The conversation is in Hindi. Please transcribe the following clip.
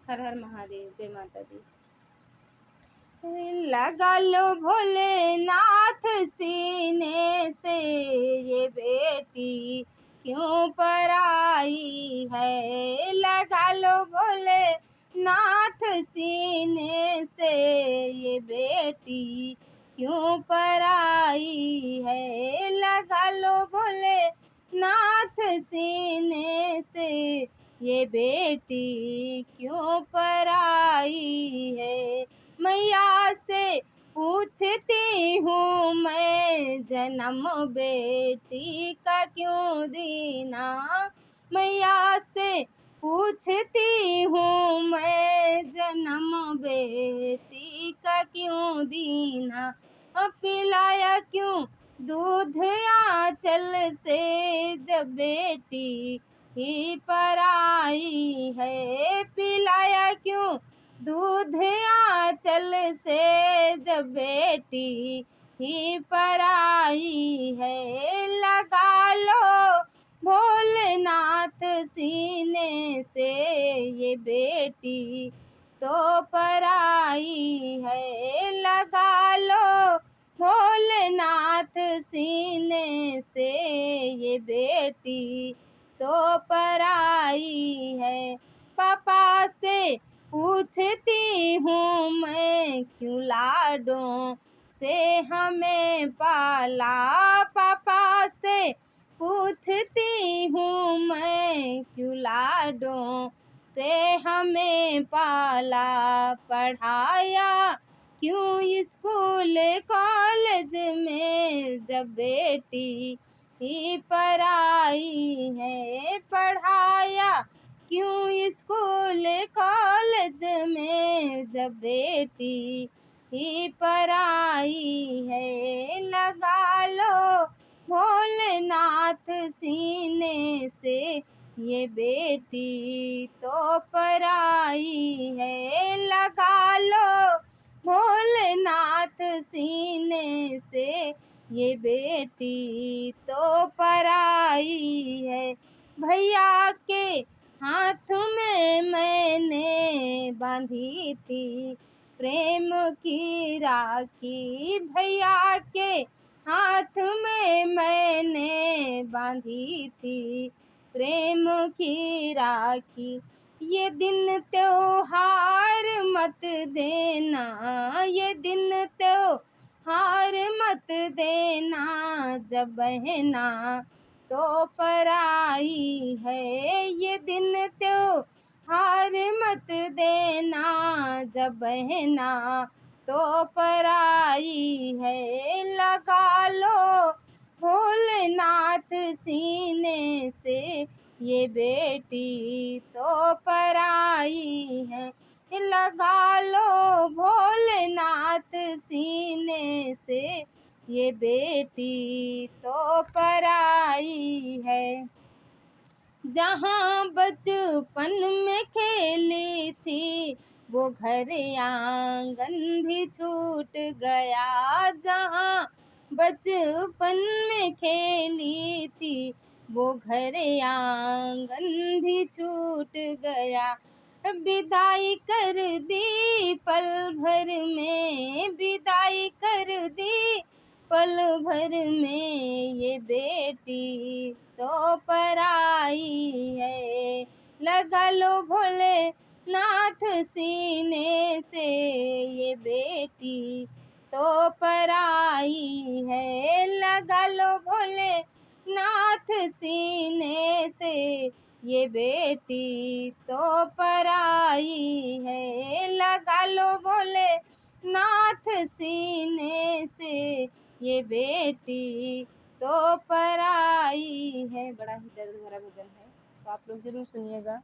हर हर महादेव, जय माता दी। लगा लो भोलेनाथ सीने से, ये बेटी क्यों पराई है। लगा लो भोलेनाथ सीने से, ये बेटी क्यों पराई है। लगा लो भोलेनाथ सीने से, ये बेटी क्यों पराई है। मैया से पूछती हूँ मैं, जन्म बेटी का क्यों दीना। मैया से पूछती हूँ मैं, जन्म बेटी का क्यों दीना। पिलाया क्यों दूध आंचल से, जब बेटी ही पराई है। पिलाया क्यों दूध आंचल से, जब बेटी ही पराई है। लगा लो भोलेनाथ सीने से, ये बेटी तो पराई है। लगा लो भोलेनाथ सीने से, ये बेटी तो पराई है। पापा से पूछती हूँ मैं, क्यों लाडों से हमें पाला। पापा से पूछती हूँ मैं, क्यों लाडों से हमें पाला। पढ़ाया क्यों स्कूल कॉलेज में, जब बेटी ही पराई है। पढ़ाया क्यों स्कूल कॉलेज में, जब बेटी ही पराई है। लगा लो भोलेनाथ सीने से, ये बेटी तो पराई है। लगा लो भोलेनाथ सीने से, ये बेटी तो पराई है। भैया के हाथ में मैंने बांधी थी प्रेम की राखी। भैया के हाथ में मैंने बांधी थी प्रेम की राखी। ये दिन त्योहार मत देना, ये दिन त्योहार मत देना, जब बहना तो पराई है। ये दिन त्योहार मत देना, जब बहना तो पराई है। लगा लो भोलेनाथ सीने से, ये बेटी तो पराई है। लगा लो भोलेनाथ सीने से, ये बेटी तो पराई है। जहाँ बचपन में खेली थी, वो घर आंगन भी छूट गया। जहाँ बचपन में खेली थी, वो घर आंगन भी छूट गया। विदाई कर दी पल भर में, विदाई कर दी पल भर में, ये बेटी तो पराई है। लगा लो भोलेनाथ सीने से, ये बेटी तो पराई है। लगा लो भोलेनाथ सीने से, ये बेटी तो पराई है। लगा लो भोलेनाथ सीने से, ये बेटी तो पराई है। बड़ा ही दर्द भरा भजन है, तो आप लोग जरूर सुनिएगा।